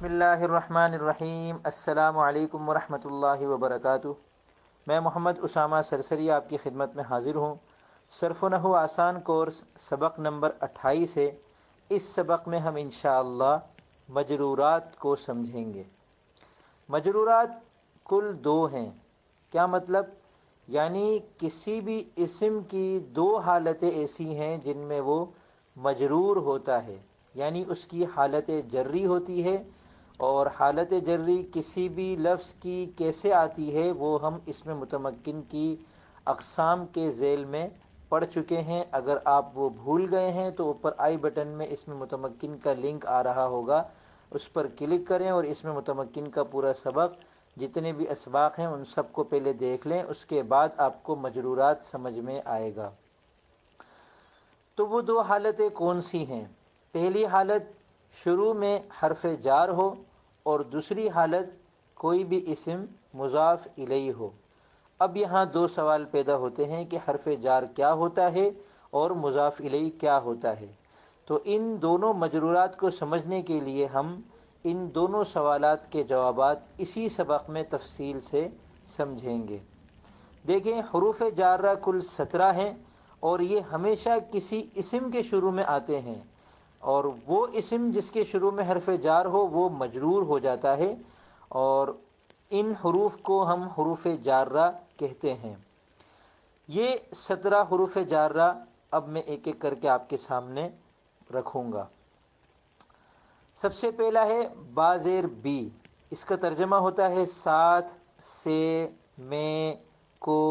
بسم اللہ الرحمن الرحیم۔ السلام علیکم ورحمۃ اللہ وبرکاتہ۔ میں محمد اسامہ سرسری آپ کی خدمت میں حاضر ہوں۔ صرف و نحو آسان کورس سبق نمبر 28 ہے۔ اس سبق میں ہم انشاءاللہ مجرورات کو سمجھیں گے۔ مجرورات کل دو ہیں۔ کیا مطلب؟ یعنی کسی بھی اسم کی دو حالتیں ایسی ہیں جن میں وہ مجرور ہوتا ہے، یعنی اس کی حالت جری ہوتی ہے، اور حالت جری کسی بھی لفظ کی کیسے آتی ہے وہ ہم اس میں متمکن کی اقسام کے ذیل میں پڑھ چکے ہیں۔ اگر آپ وہ بھول گئے ہیں تو اوپر آئی بٹن میں اس میں متمکن کا لنک آ رہا ہوگا، اس پر کلک کریں اور اس میں متمکن کا پورا سبق جتنے بھی اسباق ہیں ان سب کو پہلے دیکھ لیں، اس کے بعد آپ کو مجرورات سمجھ میں آئے گا۔ تو وہ دو حالتیں کون سی ہیں؟ پہلی حالت شروع میں حرف جار ہو، اور دوسری حالت کوئی بھی اسم مضاف الیہ ہو۔ اب یہاں دو سوال پیدا ہوتے ہیں کہ حرف جار کیا ہوتا ہے اور مضاف الیہ کیا ہوتا ہے۔ تو ان دونوں مجرورات کو سمجھنے کے لیے ہم ان دونوں سوالات کے جوابات اسی سبق میں تفصیل سے سمجھیں گے۔ دیکھیں، حروف جارہ کل 17 ہیں اور یہ ہمیشہ کسی اسم کے شروع میں آتے ہیں، اور وہ اسم جس کے شروع میں حرف جار ہو وہ مجرور ہو جاتا ہے، اور ان حروف کو ہم حروف جارہ کہتے ہیں۔ یہ 17 حروف جارہ اب میں ایک ایک کر کے آپ کے سامنے رکھوں گا۔ سب سے پہلا ہے با زیر بی۔ اس کا ترجمہ ہوتا ہے ساتھ، سے، میں، کو،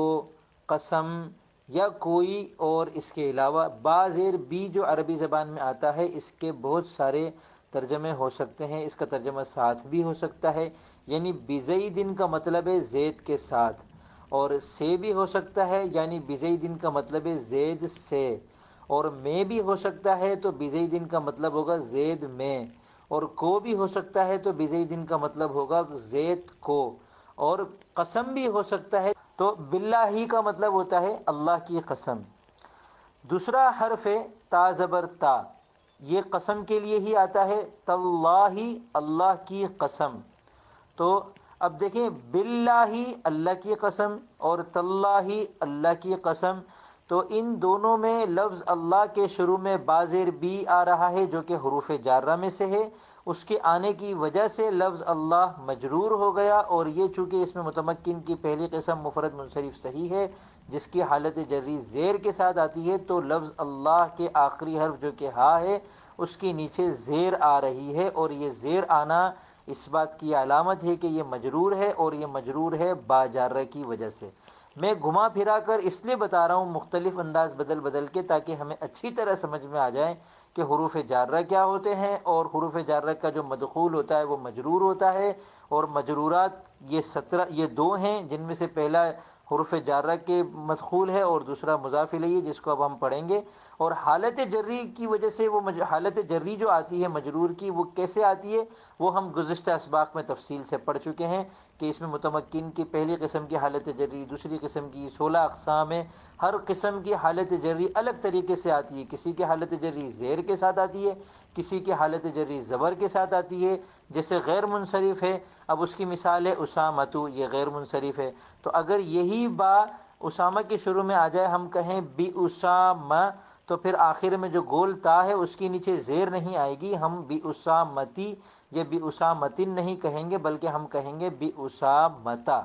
قسم یا کوئی اور اس کے علاوہ۔ با زیر بی جو عربی زبان میں آتا ہے اس کے بہت سارے ترجمے ہو سکتے ہیں۔ اس کا ترجمہ ساتھ بھی ہو سکتا ہے، یعنی بزیدن کا مطلب ہے زید کے ساتھ، اور سے بھی ہو سکتا ہے، یعنی بزیدن کا مطلب ہے زید سے، اور میں بھی ہو سکتا ہے تو بزیدن کا مطلب ہوگا زید میں، اور کو بھی ہو سکتا ہے تو بزیدن کا مطلب ہوگا زید کو، اور قسم بھی ہو سکتا ہے تو باللہ کا مطلب ہوتا ہے اللہ کی قسم۔ دوسرا حرف ہے تا زبر تا۔ یہ قسم کے لیے ہی آتا ہے، تاللہ اللہ کی قسم۔ تو اب دیکھیں، باللہ اللہ کی قسم اور تاللہ اللہ کی قسم، تو ان دونوں میں لفظ اللہ کے شروع میں با زیر بی آ رہا ہے جو کہ حروف جارہ میں سے ہے۔ اس کے آنے کی وجہ سے لفظ اللہ مجرور ہو گیا، اور یہ چونکہ اس میں متمکن کی پہلی قسم مفرد منصرف صحیح ہے جس کی حالت جری زیر کے ساتھ آتی ہے، تو لفظ اللہ کے آخری حرف جو کہ ہا ہے اس کے نیچے زیر آ رہی ہے، اور یہ زیر آنا اس بات کی علامت ہے کہ یہ مجرور ہے، اور یہ مجرور ہے با جارہ کی وجہ سے۔ میں گھما پھرا کر اس لیے بتا رہا ہوں مختلف انداز بدل بدل کے، تاکہ ہمیں اچھی طرح سمجھ میں آ جائے کہ حروف جارہ کیا ہوتے ہیں، اور حروف جارہ کا جو مدخول ہوتا ہے وہ مجرور ہوتا ہے۔ اور مجرورات یہ دو ہیں، جن میں سے پہلا حروف جارہ کے مدخول ہے اور دوسرا مضاف الیہ جس کو اب ہم پڑھیں گے۔ اور حالت جری کی وجہ سے وہ حالت جری جو آتی ہے مجرور کی، وہ کیسے آتی ہے وہ ہم گزشتہ اسباق میں تفصیل سے پڑھ چکے ہیں کہ اس میں متمکن کی پہلی قسم کی حالت جری، دوسری قسم کی 16 اقسام ہیں۔ ہر قسم کی حالت جری الگ طریقے سے آتی ہے، کسی کی حالت جری زیر کے ساتھ آتی ہے، کسی کی حالت جری زبر کے ساتھ آتی ہے، جیسے غیر منصرف ہے۔ اب اس کی مثال ہے اسامتو، یہ غیر منصرف ہے، تو اگر یہی با اسامہ کے شروع میں آ جائے، ہم کہیں بی اسامہ، تو پھر آخر میں جو گول تا ہے اس کے نیچے زیر نہیں آئے گی، ہم بی اسامتی یا بی اسامتن نہیں کہیں گے بلکہ ہم کہیں گے بی اسامتا۔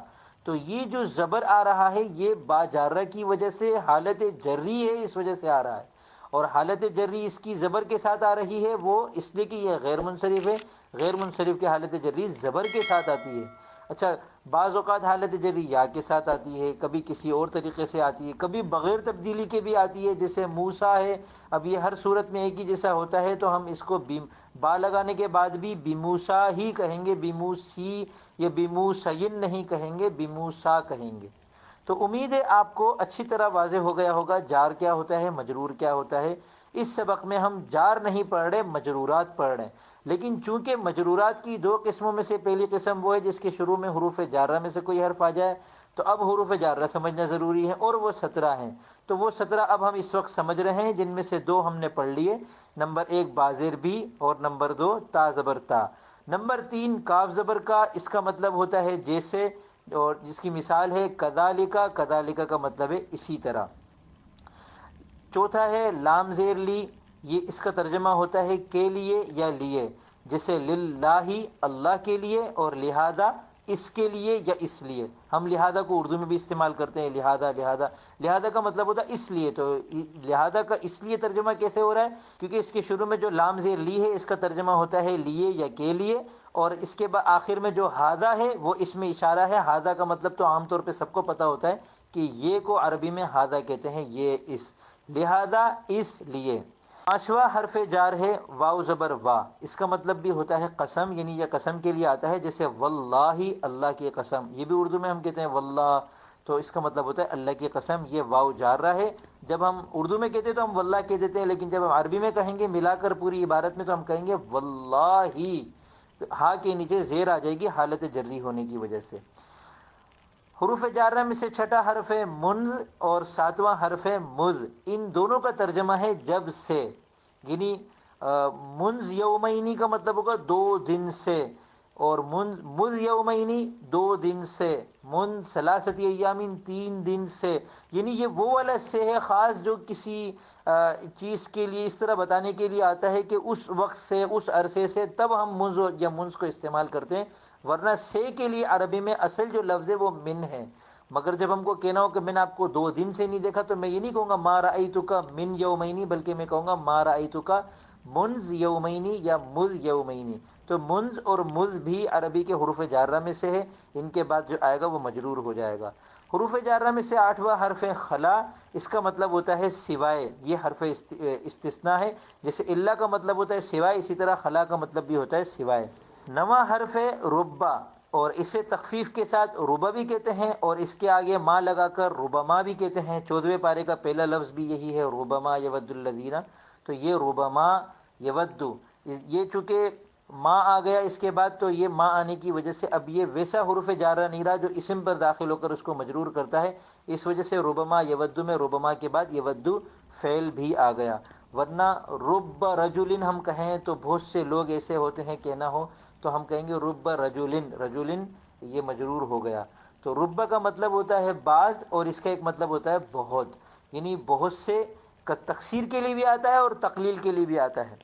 تو یہ جو زبر آ رہا ہے یہ با جارہ کی وجہ سے حالت جری ہے، اس وجہ سے آ رہا ہے، اور حالت جری اس کی زبر کے ساتھ آ رہی ہے، وہ اس لیے کہ یہ غیر منصرف ہے۔ غیر منصرف کی حالت جری زبر کے ساتھ آتی ہے۔ اچھا، بعض اوقات حالت جری یا کے ساتھ آتی ہے، کبھی کسی اور طریقے سے آتی ہے، کبھی بغیر تبدیلی کے بھی آتی ہے، جیسے موسیٰ ہے۔ اب یہ ہر صورت میں ایک ہی جیسا ہوتا ہے تو ہم اس کو با لگانے کے بعد بھی بیموسیٰ ہی کہیں گے، بیموسی یا بیموسین نہیں کہیں گے، بیموسیٰ کہیں گے۔ تو امید ہے آپ کو اچھی طرح واضح ہو گیا ہوگا جار کیا ہوتا ہے، مجرور کیا ہوتا ہے۔ اس سبق میں ہم جار نہیں پڑھ رہے، مجرورات پڑھ رہے ہیں، لیکن چونکہ مجرورات کی دو قسموں میں سے پہلی قسم وہ ہے جس کے شروع میں حروف جارہ میں سے کوئی حرف آ جائے، تو اب حروف جارہ سمجھنا ضروری ہے، اور وہ 17 ہیں۔ تو وہ 17 اب ہم اس وقت سمجھ رہے ہیں، جن میں سے دو ہم نے پڑھ لیے، نمبر 1 با زیر بی اور نمبر 2 تا زبر تا۔ نمبر 3 کاف زبر کا، اس کا مطلب ہوتا ہے جیسے، اور جس کی مثال ہے کذالک، کذالک کا مطلب ہے اسی طرح۔ چوتھا ہے لام زیر لی، یہ اس کا ترجمہ ہوتا ہے کے لیے یا لیے، جیسے للہ اللہ کے لیے، اور لہذا اس کے لیے یا اس لیے۔ ہم لہذا کو اردو میں بھی استعمال کرتے ہیں، لہذا لہذا، لہذا کا مطلب ہوتا ہے اس لیے۔ تو لہذا کا اس لیے ترجمہ کیسے ہو رہا ہے؟ کیونکہ اس کے شروع میں جو لام زیر لی ہے اس کا ترجمہ ہوتا ہے لیے یا کے لیے، اور اس کے بعد آخر میں جو ہذا ہے وہ اس میں اشارہ ہے۔ ہذا کا مطلب تو عام طور پہ سب کو پتہ ہوتا ہے کہ یہ کو عربی میں ہذا کہتے ہیں، یہ اس، لہذا اس لیے۔ پانچواں حرف جار ہے واو زبر وا، اس کا مطلب بھی ہوتا ہے قسم، یعنی یہ قسم کے لیے آتا ہے، جیسے واللہ اللہ کی قسم، یہ بھی اردو میں ہم کہتے ہیں واللہ، تو اس کا مطلب ہوتا ہے اللہ کی قسم، یہ واو جار رہا ہے۔ جب ہم اردو میں کہتے ہیں تو ہم واللہ کہہ دیتے ہیں، لیکن جب ہم عربی میں کہیں گے ملا کر پوری عبارت میں تو ہم کہیں گے واللہ، ہا کے نیچے زیر آ جائے گی حالت جری ہونے کی وجہ سے۔ حروف جارہ میں سے چھٹا حرف ہے منز اور ساتواں حرف ہے مذ، ان دونوں کا ترجمہ ہے جب سے، یعنی منز یومینی کا مطلب ہوگا 2 دن سے، اور مذ یومینی 2 دن سے، من ثلاثت ایامین 3 دن سے، یعنی یہ وہ والا سے ہے خاص جو کسی چیز کے لیے اس طرح بتانے کے لیے آتا ہے کہ اس وقت سے، اس عرصے سے، تب ہم منز یا منز کو استعمال کرتے ہیں، ورنہ سے کے لیے عربی میں اصل جو لفظ ہے وہ من ہے۔ مگر جب ہم کو کہنا ہو کہ میں نے آپ کو 2 دن سے نہیں دیکھا، تو میں یہ نہیں کہوں گا ما رأیتک من یومینی، بلکہ میں کہوں گا ما رأیتک منز یومینی یا مذ یومینی۔ تو منز اور مذ بھی عربی کے حروف جارہ میں سے ہے، ان کے بعد جو آئے گا وہ مجرور ہو جائے گا۔ حروف جارہ میں سے 8واں حرف خلا، اس کا مطلب ہوتا ہے سوائے، یہ حرف استثناء ہے، جیسے اللہ کا مطلب ہوتا ہے سوائے، اسی طرح خلا کا مطلب بھی ہوتا ہے سوائے۔ 9واں حرف ربا، اور اسے تخفیف کے ساتھ ربا بھی کہتے ہیں، اور اس کے آگے ما لگا کر ربما بھی کہتے ہیں۔ 14ویں پارے کا پہلا لفظ بھی یہی ہے، ربما یود الذین، تو یہ ربما یود، یہ چونکہ ما آ گیا اس کے بعد، تو یہ ما آنے کی وجہ سے اب یہ ویسا حروف جارہ نہیں رہا جو اسم پر داخل ہو کر اس کو مجرور کرتا ہے، اس وجہ سے ربما یود میں ربما کے بعد یود فعل بھی آ گیا۔ ورنہ رب رجل ہم کہیں تو بہت سے لوگ ایسے ہوتے ہیں کہ نہ ہو، تو ہم کہیں گے رب رجلن، رجلن یہ مجرور ہو گیا۔ تو رب کا مطلب ہوتا ہے بعض، اور اس کا ایک مطلب ہوتا ہے بہت، یعنی بہت سے تکثیر کے لیے بھی آتا ہے اور تقلیل کے لیے بھی آتا ہے۔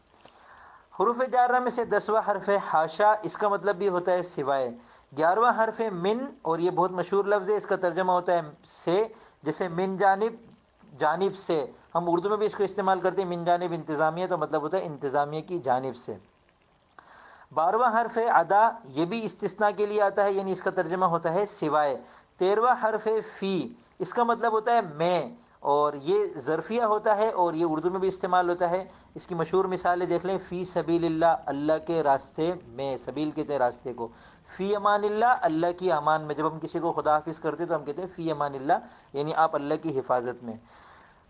حروف جارہ میں سے 10واں حرف ہے حاشا، اس کا مطلب بھی ہوتا ہے سوائے۔ 11واں حرف ہے من، اور یہ بہت مشہور لفظ ہے، اس کا ترجمہ ہوتا ہے سے، جیسے من جانب، جانب سے، ہم اردو میں بھی اس کو استعمال کرتے ہیں، من جانب انتظامیہ، تو مطلب ہوتا ہے انتظامیہ کی جانب سے۔ 12واں حرف ہے ادا، یہ بھی استثناء کے لیے آتا ہے، یعنی اس کا ترجمہ ہوتا ہے سوائے۔ 13واں حرف ہے فی، اس کا مطلب ہوتا ہے میں، اور یہ ظرفیہ ہوتا ہے، اور یہ اردو میں بھی استعمال ہوتا ہے۔ اس کی مشہور مثالیں دیکھ لیں، فی سبیل اللہ، اللہ کے راستے میں، سبیل کہتے ہیں راستے کو، فی امان اللہ، اللہ کی امان میں، جب ہم کسی کو خدا حافظ کرتے ہیں تو ہم کہتے ہیں فی امان اللہ، یعنی آپ اللہ کی حفاظت میں۔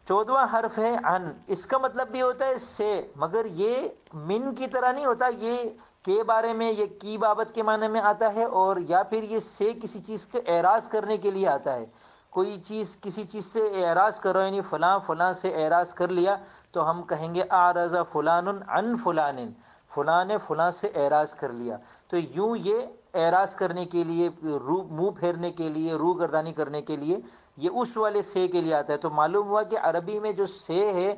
14واں حرف ہے ان، اس کا مطلب بھی ہوتا ہے سے، مگر یہ من کی طرح نہیں ہوتا، یہ کے بارے میں، یہ کی بابت کے معنی میں آتا ہے، اور یا پھر یہ سے کسی چیز کے اعراض کرنے کے لیے آتا ہے۔ کوئی چیز کسی چیز سے اعراض کرو، یعنی فلاں فلاں سے اعراض کر لیا، تو ہم کہیں گے اعرض فلان عن فلان، فلاں نے فلاں سے اعراض کر لیا۔ تو یوں یہ اعراض کرنے کے لیے، منہ پھیرنے کے لیے، روح گردانی کرنے کے لیے، یہ اس والے سے کے لیے آتا ہے۔ تو معلوم ہوا کہ عربی میں جو سے ہے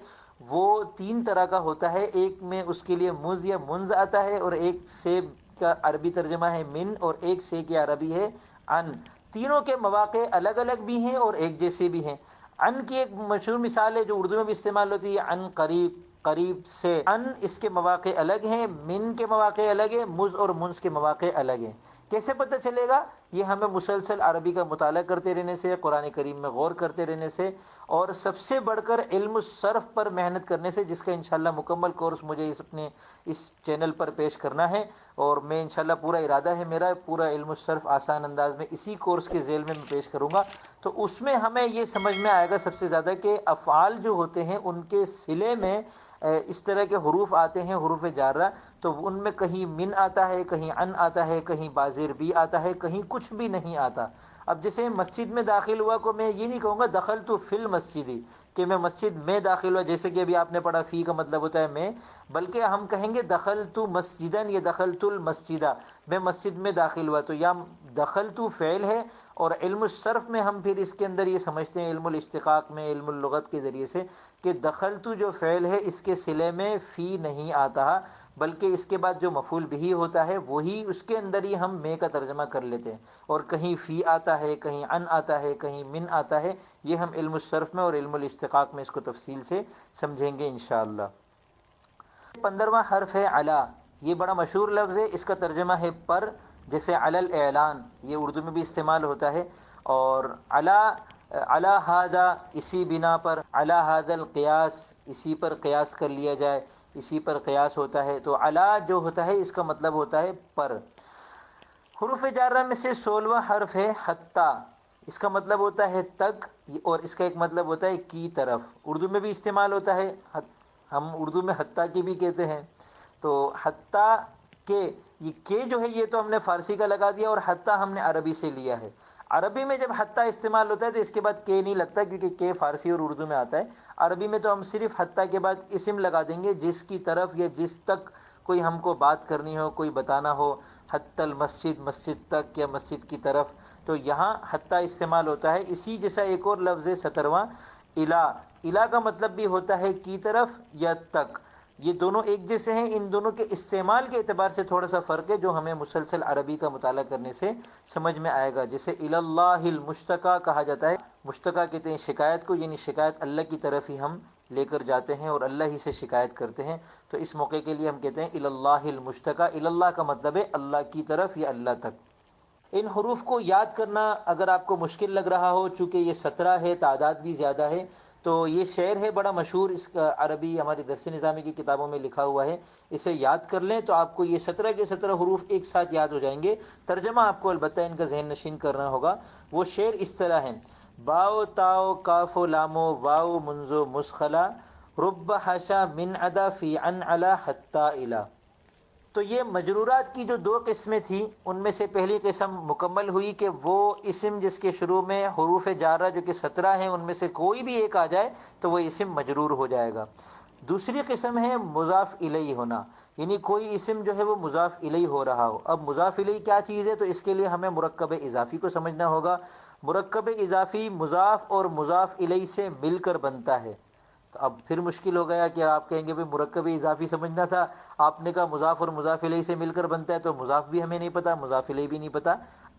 وہ 3 طرح کا ہوتا ہے، ایک میں اس کے لیے مز یا منز آتا ہے، اور ایک سے کا عربی ترجمہ ہے من، اور ایک سے کی عربی ہے ان۔ تینوں کے مواقع الگ الگ بھی ہیں اور ایک جیسے بھی ہیں۔ ان کی ایک مشہور مثال ہے جو اردو میں بھی استعمال ہوتی ہے، ان قریب، قریب سے۔ ان اس کے مواقع الگ ہیں، من کے مواقع الگ ہیں، مز اور منز کے مواقع الگ ہیں۔ کیسے پتہ چلے گا؟ یہ ہمیں مسلسل عربی کا مطالعہ کرتے رہنے سے، قرآن کریم میں غور کرتے رہنے سے، اور سب سے بڑھ کر علم الصرف پر محنت کرنے سے، جس کا انشاءاللہ مکمل کورس مجھے اس چینل پر پیش کرنا ہے، اور میں انشاءاللہ پورا ارادہ ہے میرا، پورا علم الصرف آسان انداز میں اسی کورس کے ذیل میں پیش کروں گا۔ تو اس میں ہمیں یہ سمجھ میں آئے گا سب سے زیادہ کہ افعال جو ہوتے ہیں ان کے صلے میں اس طرح کے حروف آتے ہیں، حروف جارہ، تو ان میں کہیں من آتا ہے، کہیں ان آتا ہے، کہیں بازر بھی آتا ہے، کہیں کچھ بھی نہیں آتا۔ اب جیسے مسجد میں داخل ہوا کو میں یہ نہیں کہوں گا دخلت فی المسجد کہ میں مسجد میں داخل ہوا، جیسے کہ ابھی آپ نے پڑھا فی کا مطلب ہوتا ہے میں، بلکہ ہم کہیں گے دخلت مسجدن یا دخلت المسجدہ، میں مسجد میں داخل ہوا۔ تو یا دخلت فعل ہے، اور علم الصرف میں ہم پھر اس کے اندر یہ سمجھتے ہیں، علم الاشتقاق میں، علم اللغت کے ذریعے سے، کہ دخلت جو فعل ہے اس کے صلے میں فی نہیں آتا، بلکہ اس کے بعد جو مفعول بھی ہوتا ہے وہی اس کے اندر ہی ہم میں کا ترجمہ کر لیتے ہیں، اور کہیں فی آتا ہے، کہیں ان آتا ہے، کہیں من آتا ہے۔ یہ ہم علم الصرف میں اور علم الاشتقاق میں اس کو تفصیل سے سمجھیں گے انشاءاللہ۔ 15واں حرف ہے علی، یہ بڑا مشہور لفظ ہے، اس کا ترجمہ ہے پر، جیسے علی الاعلان، یہ اردو میں بھی استعمال ہوتا ہے، اور علی ھذا اسی بنا پر، علی ھذا القیاس اسی پر قیاس کر لیا جائے، اسی پر قیاس ہوتا ہے۔ تو علی جو ہوتا ہے اس کا مطلب ہوتا ہے پر۔ حروف جارہ میں سے 16واں حرف ہے حتی، اس کا مطلب ہوتا ہے تک، اور اس کا ایک مطلب ہوتا ہے کی طرف، اردو میں بھی استعمال ہوتا ہے، ہم اردو میں حتیٰ کی بھی کہتے ہیں۔ تو حتیٰ کہ جو ہے یہ تو ہم نے فارسی کا لگا دیا، اور حتیٰ ہم نے عربی سے لیا ہے۔ عربی میں جب حتیٰ استعمال ہوتا ہے تو اس کے بعد کہ نہیں لگتا، کیونکہ کہ فارسی اور اردو میں آتا ہے۔ عربی میں تو ہم صرف حتیٰ کے بعد اسم لگا دیں گے، جس کی طرف یا جس تک کوئی ہم کو بات کرنی ہو، کوئی بتانا ہو، حتی المسجد، مسجد تک یا مسجد کی طرف، تو یہاں حتیٰ استعمال ہوتا ہے۔ اسی جیسا ایک اور لفظ ہے 17واں الی، الی کا مطلب بھی ہوتا ہے کی طرف یا تک، یہ دونوں ایک جیسے ہیں، ان دونوں کے استعمال کے اعتبار سے تھوڑا سا فرق ہے جو ہمیں مسلسل عربی کا مطالعہ کرنے سے سمجھ میں آئے گا۔ جیسے الی اللہ المشتکیٰ کہا جاتا ہے، مشتکیٰ کہتے ہیں شکایت کو، یعنی شکایت اللہ کی طرف ہی ہم لے کر جاتے ہیں اور اللہ ہی سے شکایت کرتے ہیں، تو اس موقع کے لیے ہم کہتے ہیں الی اللہ المشتکیٰ۔ الی اللہ کا مطلب ہے اللہ کی طرف یا اللہ تک۔ ان حروف کو یاد کرنا اگر آپ کو مشکل لگ رہا ہو، چونکہ یہ 17 ہے، تعداد بھی زیادہ ہے، تو یہ شعر ہے بڑا مشہور، اس کا عربی ہماری درس نظامی کی کتابوں میں لکھا ہوا ہے، اسے یاد کر لیں تو آپ کو یہ 17 کے 17 حروف ایک ساتھ یاد ہو جائیں گے۔ ترجمہ آپ کو البتہ ان کا ذہن نشین کرنا ہوگا۔ وہ شعر اس طرح ہے: باؤ تاؤ کاف و لامو واؤ منزو مسخلا رب حاشا من ادا فی ان علا حتی الا۔ تو یہ مجرورات کی جو 2 قسمیں تھیں، ان میں سے پہلی قسم مکمل ہوئی کہ وہ اسم جس کے شروع میں حروف جارہ جو کہ 17 ہیں ان میں سے کوئی بھی ایک آ جائے تو وہ اسم مجرور ہو جائے گا۔ دوسری قسم ہے مضاف الیہ ہونا، یعنی کوئی اسم جو ہے وہ مضاف الیہ ہو رہا ہو۔ اب مضاف الیہ کیا چیز ہے، تو اس کے لیے ہمیں مرکب اضافی کو سمجھنا ہوگا۔ مرکب اضافی مضاف اور مضاف الیہ سے مل کر بنتا ہے۔ تو اب پھر مشکل ہو گیا کہ آپ کہیں گے بھئی مرکب اضافی سمجھنا تھا، آپ نے کہا مضاف اور مضاف الیہ سے مل کر بنتا ہے، تو مضاف بھی ہمیں نہیں پتا، مضاف الیہ بھی نہیں پتا۔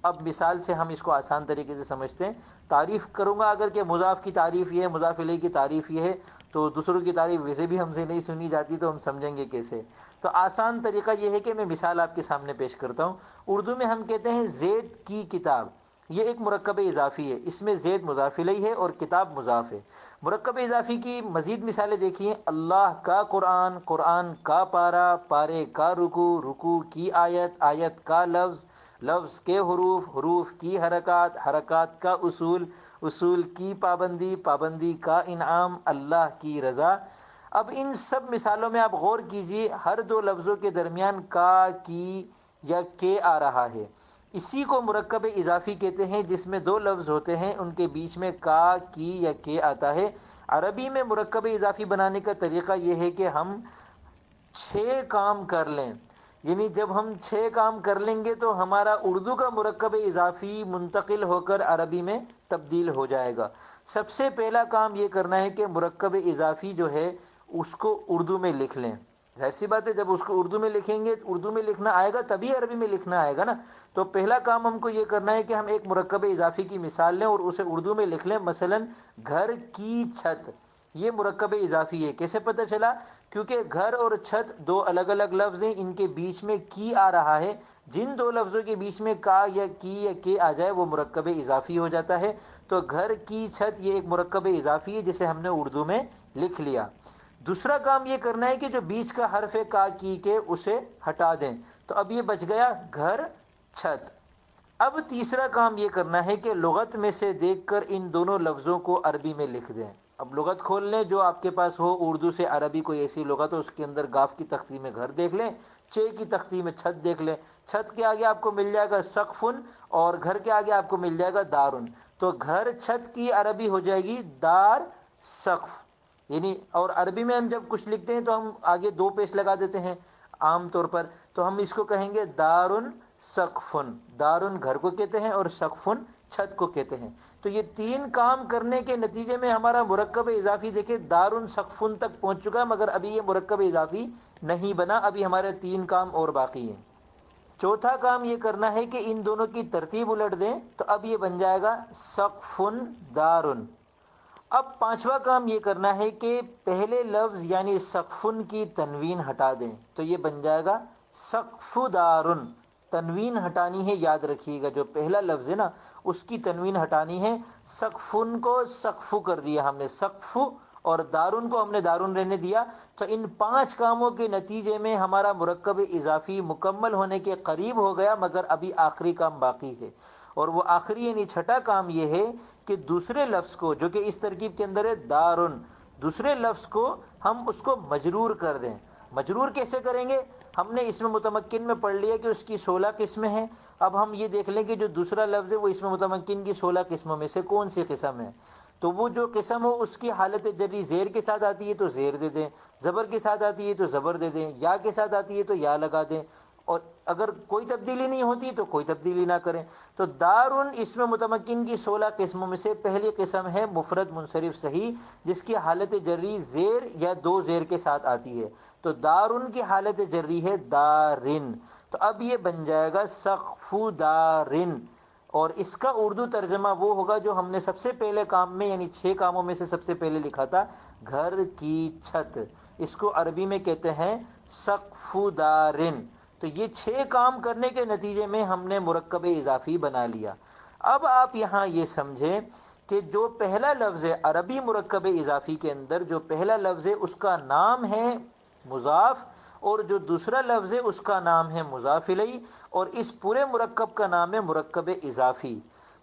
اب مثال سے ہم اس کو آسان طریقے سے سمجھتے ہیں۔ تعریف کروں گا اگر کہ مضاف کی تعریف یہ ہے، مضاف الیہ کی تعریف یہ ہے، تو دوسروں کی تعریف ویسے بھی ہم سے نہیں سنی جاتی، تو ہم سمجھیں گے کیسے؟ تو آسان طریقہ یہ ہے کہ میں مثال آپ کے سامنے پیش کرتا ہوں۔ اردو میں ہم کہتے ہیں زید کی کتاب، یہ ایک مرکب اضافی ہے، اس میں زید مضاف الیہ ہے اور کتاب مضاف ہے۔ مرکب اضافی کی مزید مثالیں دیکھیے: اللہ کا قرآن، قرآن کا پارہ، پارے کا رکوع، رکوع کی آیت، آیت کا لفظ، لفظ کے حروف، حروف کی حرکات، حرکات کا اصول، اصول کی پابندی، پابندی کا انعام، اللہ کی رضا۔ اب ان سب مثالوں میں آپ غور کیجئے، ہر 2 لفظوں کے درمیان کا، کی یا کے آ رہا ہے۔ اسی کو مرکب اضافی کہتے ہیں، جس میں 2 لفظ ہوتے ہیں ان کے بیچ میں کا، کی یا کے آتا ہے۔ عربی میں مرکب اضافی بنانے کا طریقہ یہ ہے کہ ہم 6 کام کر لیں، یعنی جب ہم 6 کام کر لیں گے تو ہمارا اردو کا مرکب اضافی منتقل ہو کر عربی میں تبدیل ہو جائے گا۔ سب سے پہلا کام یہ کرنا ہے کہ مرکب اضافی جو ہے اس کو اردو میں لکھ لیں۔ ظاہر سی بات ہے، جب اس کو اردو میں لکھیں گے، اردو میں لکھنا آئے گا تبھی عربی میں لکھنا آئے گا نا۔ تو پہلا کام ہم کو یہ کرنا ہے کہ ہم ایک مرکب اضافی کی مثال لیں اور اسے اردو میں لکھ لیں۔ مثلا گھر کی چھت، یہ مرکب اضافی ہے۔ کیسے پتہ چلا؟ کیونکہ گھر اور چھت 2 الگ الگ لفظ ہیں، ان کے بیچ میں کی آ رہا ہے۔ جن 2 لفظوں کے بیچ میں کا یا کی یا کے آ جائے وہ مرکب اضافی ہو جاتا ہے۔ تو گھر کی چھت یہ ایک مرکب اضافی ہے جسے ہم نے اردو میں لکھ لیا۔ دوسرا کام یہ کرنا ہے کہ جو بیچ کا حرف ہے کا، کی کے، اسے ہٹا دیں، تو اب یہ بچ گیا گھر چھت۔ اب تیسرا کام یہ کرنا ہے کہ لغت میں سے دیکھ کر ان دونوں لفظوں کو عربی میں لکھ دیں۔ اب لغت کھول لیں جو آپ کے پاس ہو، اردو سے عربی کوئی ایسی لغت ہو، اس کے اندر گاف کی تختی میں گھر دیکھ لیں، چے کی تختی میں چھت دیکھ لیں، چھت کے آگے آپ کو مل جائے گا سقفن، اور گھر کے آگے آپ کو مل جائے گا دارن، تو گھر چھت کی عربی ہو جائے گی دار سقف، یعنی اور عربی میں ہم جب کچھ لکھتے ہیں تو ہم آگے دو پیش لگا دیتے ہیں عام طور پر، تو ہم اس کو کہیں گے دارن سقفن، دارن گھر کو کہتے ہیں اور سقفن چھت کو کہتے ہیں۔ تو یہ تین کام کرنے کے نتیجے میں ہمارا مرکب اضافی دیکھیں دارن سقفن تک پہنچ چکا، مگر ابھی یہ مرکب اضافی نہیں بنا، ابھی ہمارے تین کام اور باقی ہیں۔ چوتھا کام یہ کرنا ہے کہ ان دونوں کی ترتیب الٹ دیں، تو اب یہ بن جائے گا سقفن دارن۔ اب پانچواں کام یہ کرنا ہے کہ پہلے لفظ یعنی سقفن کی تنوین ہٹا دیں، تو یہ بن جائے گا سقف دارن۔ تنوین ہٹانی ہے، یاد رکھیے گا، جو پہلا لفظ ہے نا اس کی تنوین ہٹانی ہے۔ سقفن کو سقف کر دیا ہم نے سقف، اور دارن کو ہم نے دارن رہنے دیا، تو ان پانچ کاموں کے نتیجے میں ہمارا مرکب اضافی مکمل ہونے کے قریب ہو گیا، مگر ابھی آخری کام باقی ہے، اور وہ آخری یعنی چھٹا کام یہ ہے کہ دوسرے لفظ کو جو کہ اس ترکیب کے اندر ہے دارن، دوسرے لفظ کو ہم اس کو مجرور کر دیں۔ مجرور کیسے کریں گے؟ ہم نے اسم متمکن میں پڑھ لیا کہ اس کی 16 قسمیں ہیں، اب ہم یہ دیکھ لیں کہ جو دوسرا لفظ ہے وہ اسم متمکن کی 16 قسموں میں سے کون سی قسم ہے، تو وہ جو قسم ہو اس کی حالت جری زیر کے ساتھ آتی ہے تو زیر دے دیں، زبر کے ساتھ آتی ہے تو زبر دے دیں، یا کے ساتھ آتی ہے تو یا لگا دیں، اور اگر کوئی تبدیلی نہیں ہوتی تو کوئی تبدیلی نہ کریں۔ تو دارن اسم متمکن کی 16 قسموں میں سے پہلی قسم ہے مفرد منصرف صحیح، جس کی حالت جری زیر یا دو زیر کے ساتھ آتی ہے، تو دارن کی حالت جری ہے دارن، تو اب یہ بن جائے گا سقف دارن، اور اس کا اردو ترجمہ وہ ہوگا جو ہم نے سب سے پہلے کام میں یعنی 6 کاموں میں سے سب سے پہلے لکھا تھا، گھر کی چھت، اس کو عربی میں کہتے ہیں سقف دارن۔ تو یہ 6 کام کرنے کے نتیجے میں ہم نے مرکب اضافی بنا لیا۔ اب آپ یہاں یہ سمجھیں کہ جو پہلا لفظ ہے عربی مرکب اضافی کے اندر، جو پہلا لفظ ہے اس کا نام ہے مضاف، اور جو دوسرا لفظ ہے اس کا نام ہے مضاف الیہ، اور اس پورے مرکب کا نام ہے مرکب اضافی۔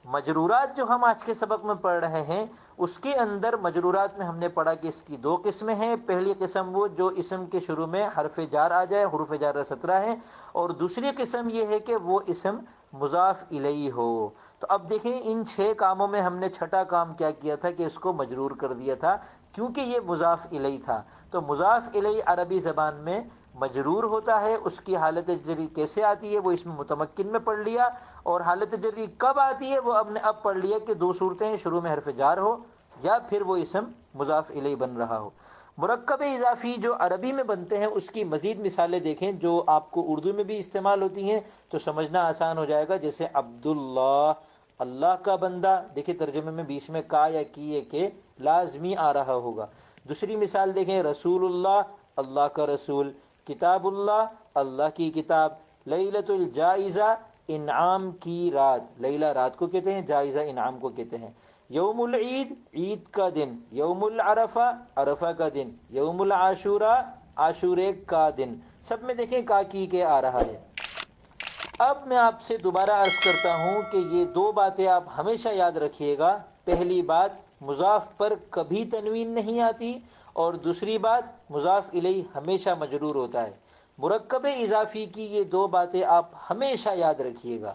مجرورات جو ہم آج کے سبق میں پڑھ رہے ہیں، اس کے اندر مجرورات میں ہم نے پڑھا کہ اس کی 2 قسمیں ہیں۔ پہلی قسم وہ جو اسم کے شروع میں حرف جار آ جائے، حروف جار 17 ہیں، اور دوسری قسم یہ ہے کہ وہ اسم مضاف الیہ ہو۔ تو اب دیکھیں ان 6 کاموں میں ہم نے چھٹا کام کیا کیا تھا کہ اس کو مجرور کر دیا تھا، کیونکہ یہ مضاف الیہ تھا۔ تو مضاف الیہ عربی زبان میں مجرور ہوتا ہے، اس کی حالت جری کیسے آتی ہے وہ اسم متمکن میں پڑھ لیا، اور حالت جری کب آتی ہے وہ ہم نے اب پڑھ لیا کہ 2 صورتیں ہیں، شروع میں حرف جار ہو یا پھر وہ اسم مضاف الیہ بن رہا ہو۔ مرکب اضافی جو عربی میں بنتے ہیں اس کی مزید مثالیں دیکھیں جو آپ کو اردو میں بھی استعمال ہوتی ہیں تو سمجھنا آسان ہو جائے گا، جیسے عبداللہ، اللہ کا بندہ، دیکھیں ترجمے میں بیچ میں کا یا کی کے لازمی آ رہا ہوگا۔ دوسری مثال دیکھیں رسول اللہ، اللہ کا رسول، کتاب اللہ، اللہ کی کتاب، لیلۃ الجائزہ، انعام کی رات، لیلہ رات کو کہتے ہیں، جائزہ انعام کو کہتے ہیں، یوم العید، عید کا دن، یوم العرفہ، عرفہ کا دن، یوم العاشورہ، عاشورے کا دن، سب میں دیکھیں کا کی کے آ رہا ہے۔ اب میں آپ سے دوبارہ عرض کرتا ہوں کہ یہ 2 باتیں آپ ہمیشہ یاد رکھیے گا۔ پہلی بات، مضاف پر کبھی تنوین نہیں آتی، اور دوسری بات، مضاف الیہ ہمیشہ مجرور ہوتا ہے۔ مرکب اضافی کی یہ 2 باتیں آپ ہمیشہ یاد رکھیے گا۔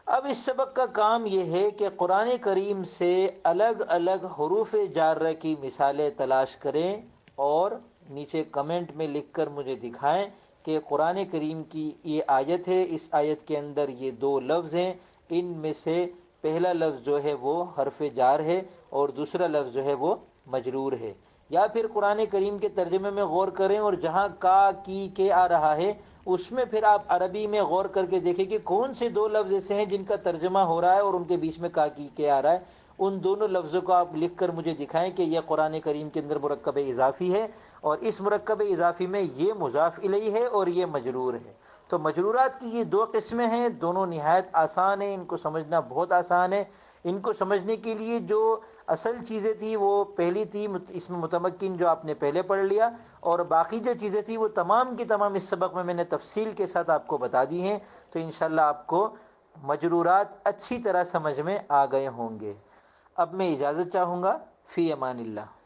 اب اس سبق کا کام یہ ہے کہ قرآن کریم سے الگ الگ حروف جارہ کی مثالیں تلاش کریں، اور نیچے کمنٹ میں لکھ کر مجھے دکھائیں کہ قرآن کریم کی یہ آیت ہے، اس آیت کے اندر یہ 2 لفظ ہیں، ان میں سے پہلا لفظ جو ہے وہ حرف جار ہے اور دوسرا لفظ جو ہے وہ مجرور ہے۔ یا پھر قرآن کریم کے ترجمے میں غور کریں، اور جہاں کا کی کے آ رہا ہے اس میں پھر آپ عربی میں غور کر کے دیکھیں کہ کون سے 2 لفظ ایسے ہیں جن کا ترجمہ ہو رہا ہے اور ان کے بیچ میں کا کی کے آ رہا ہے، ان دونوں لفظوں کو آپ لکھ کر مجھے دکھائیں کہ یہ قرآن کریم کے اندر مرکب اضافی ہے، اور اس مرکب اضافی میں یہ مضاف الیہ ہے اور یہ مجرور ہے۔ تو مجرورات کی یہ 2 قسمیں ہیں، دونوں نہایت آسان ہیں، ان کو سمجھنا بہت آسان ہے۔ ان کو سمجھنے کے لیے جو اصل چیزیں تھی وہ پہلی تھی اسم متمکن جو آپ نے پہلے پڑھ لیا، اور باقی جو چیزیں تھی وہ تمام کی تمام اس سبق میں نے تفصیل کے ساتھ آپ کو بتا دی ہیں، تو انشاءاللہ آپ کو مجرورات اچھی طرح سمجھ میں آ گئے ہوں گے۔ اب میں اجازت چاہوں گا، فی امان اللہ۔